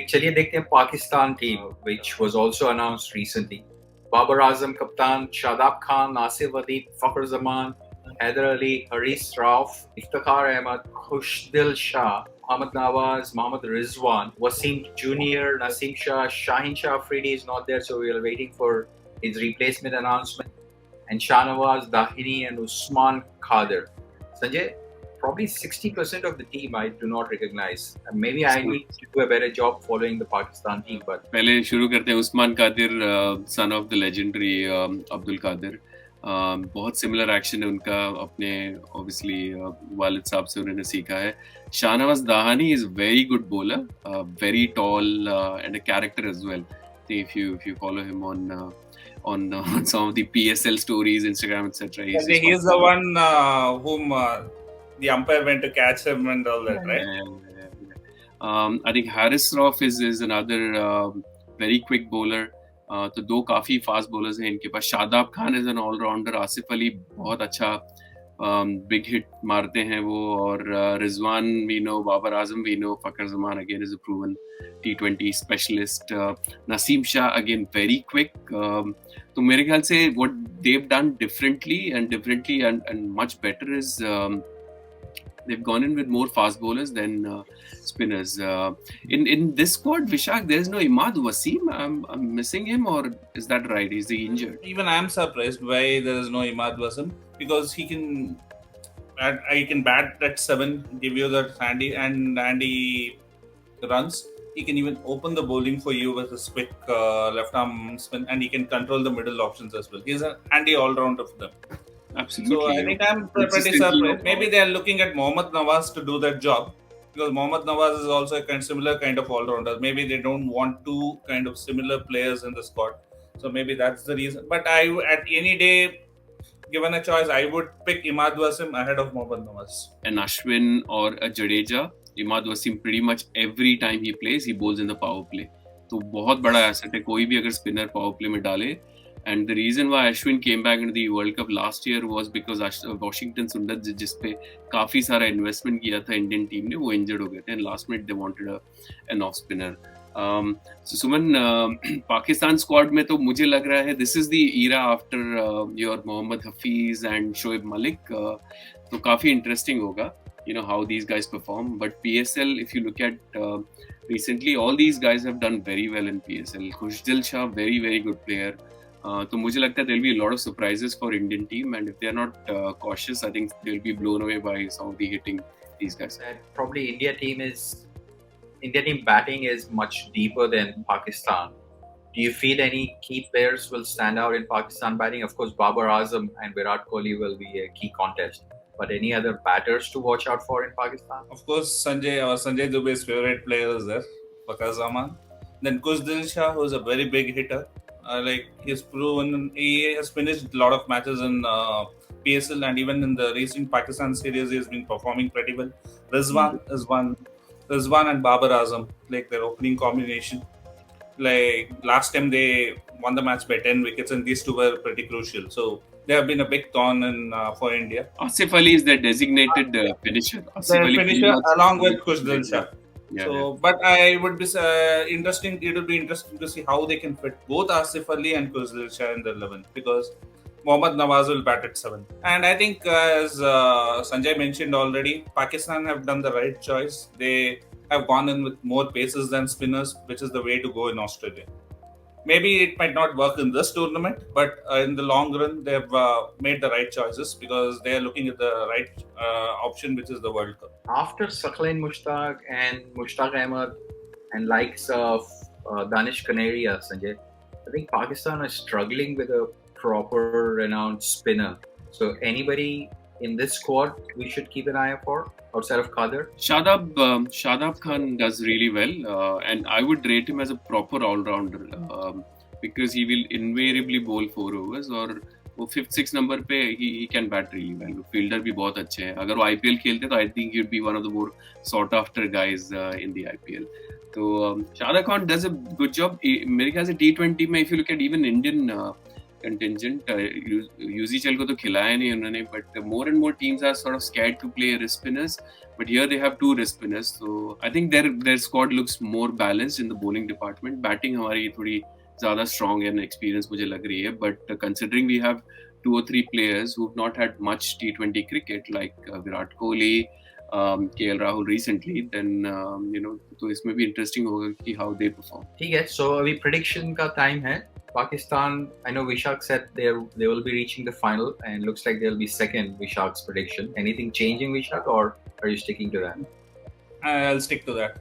चलिए देखते हैं Pakistan team which was also announced recently. Babar Azam Kaptan, Shadab Khan, Asif Fakhar Zaman, Haider Ali, Haris Rauf, Iftikhar Ahmed, Khushdil Shah, Mohammad Nawaz, Mohammad Rizwan, Wasim Jr., Naseem Shah, Shah Afridi is not there, so we are waiting for his replacement announcement. And Shahnawaz, Dahani, and Usman Qadir. Sanjay, probably 60% of the team I do not recognize. Maybe I need to do a better job following the Pakistan team. But पहले शुरू करते हैं Usman Qadir, son of the legendary Abdul Qadir. बहुत similar action है उनका, अपने obviously वालिद साहब से उन्होंने सीखा है. Shahnawaz Dahani is very good bowler, very tall and a character as well. If you follow him on some of the PSL stories, Instagram, etc. He's the one whom the umpire went to catch him and all that, right? Yeah. I think Haris Rauf is another very quick bowler. तो दो काफी fast bowlers हैं इनके पास. Shadab Khan is an allrounder. Asif Ali बहुत अच्छा big hit मारते हैं वो. और Rizwan we know, Babar Azam we know, Fakhar Zaman again is a proven T20 specialist. Naseem Shah again very quick. तो मेरे ख्याल से what they've done differently and much better is they've gone in with more fast bowlers than spinners. In this squad, Vishak, there's no Wasim. I'm missing him, or is that right? Is he injured? Even I'm surprised why there is no Wasim, because he can bat at 7, give you that handy runs. He can even open the bowling for you with his quick left arm spin, and he can control the middle options as well. He's an handy all-rounder for them. Absolutely. So I think I'm pretty surprised. Maybe they are looking at Mohammad Nawaz to do that job, because Mohammad Nawaz is also a similar kind of all-rounder. Maybe they don't want two kind of similar players in the squad. So maybe that's the reason. But at any day, given a choice, I would pick Wasim ahead of Mohammad Nawaz. An Ashwin or a Jadeja, Wasim pretty much every time he plays, he bowls in the power play. तो बहुत बड़ा asset है कोई भी अगर spinner power play में डाले. And the reason why Ashwin came back into the World Cup last year was because Washington Sundar, जिस पे काफी सारा इन्वेस्टमेंट किया था इंडियन टीम ने, वो इंजर्ड हो गए थे. And last minute they wanted an off spinner. So Suman, Pakistan squad में तो मुझे लग रहा है this is the era after your Mohammad Hafiz and Shoaib Malik. तो काफी interesting होगा, you know, how these guys perform. But PSL, if you look at recently, all these guys have done very well in PSL. Khushdil Shah, very very good player. तो मुझे लगता है there will be a lot of surprises for Indian team, and if they are not cautious, I think they will be blown away by some of the hitting these guys. Probably India team batting is much deeper than Pakistan. Do you feel any key players will stand out in Pakistan batting? Of course, Babar Azam and Virat Kohli will be a key contest. But any other batters to watch out for in Pakistan? Of course, Sanjay Dubey's favorite player is there, Fakhar Zaman. Then Khushdil Shah, who is a very big hitter. He has finished a lot of matches in PSL, and even in the recent Pakistan series, he has been performing pretty well. Rizwan is one. Rizwan and Babar Azam, like their opening combination. Like last time they won the match by 10 wickets, and these two were pretty crucial. So they have been a big thorn for India. Asif Ali is their designated finisher. Finisher along with Khushdil Shah. Yeah, so, yeah. But I would be interesting. It would be interesting to see how they can fit both Asif Ali and Khushdil Shah in the 11, because Mohammad Nawaz will bat at 7. And I think, as Sanjay mentioned already, Pakistan have done the right choice. They have gone in with more paces than spinners, which is the way to go in Australia. Maybe it might not work in this tournament, but in the long run, they have made the right choices, because they are looking at the right option, which is the World Cup. After Saqlain Mushtaq and Mushtaq Ahmed and likes of Danish Kanaria, Sanjay, I think Pakistan is struggling with a proper renowned spinner. So anybody in this squad we should keep an eye out for outside of Qadir? Shadab Khan does really well, and I would rate him as a proper all-rounder, because he will invariably bowl 4 overs, और वो 5th 6th number पे he can bat really well. Fielder भी बहुत अच्छे हैं. अगर वो IPL खेलते तो I think he would be one of the more sought after guys in the IPL. तो Shadab Khan does a good job. मेरे ख्याल से T20 में if you look at even Indian contingent, UZCL को तो खिलाया नहीं उन्होंने, but more and more teams are sort of scared to play wrist spinners. But here they have two wrist spinners, so I think their squad looks more balanced in the bowling department. Batting हमारी थोड़ी ज़्यादा strong and experienced मुझे लग रही है, but considering we have 2 or 3 players who've not had much T20 cricket like Virat Kohli, KL Rahul recently, then तो इसमें भी interesting होगा कि how they perform. ठीक है, so अभी prediction का time है. Pakistan, I know Vishak said they will be reaching the final, and looks like they'll be second. Vishak's prediction. Anything changing, Vishak, or are you sticking to that? I'll stick to that.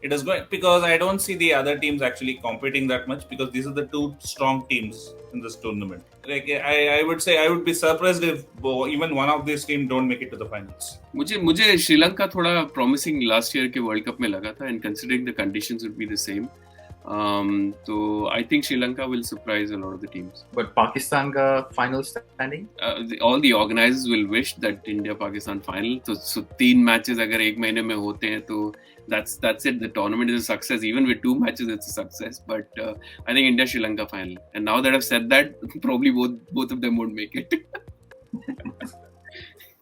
It is going because I don't see the other teams actually competing that much because these are the two strong teams in this tournament. Like I would say I would be surprised if even one of these teams don't make it to the finals. मुझे श्रीलंका थोड़ा promising last year के World Cup में लगा था, and considering the conditions would be the same. So I think Sri Lanka will surprise a lot of the teams. But Pakistan ka final standing? All the organizers will wish that India-Pakistan final. So 3 matches अगर एक महीने में होते हैं तो that's it. The tournament is a success. Even with 2 matches, it's a success. But I think India-Sri Lanka final. And now that I've said that, probably both of them won't make it.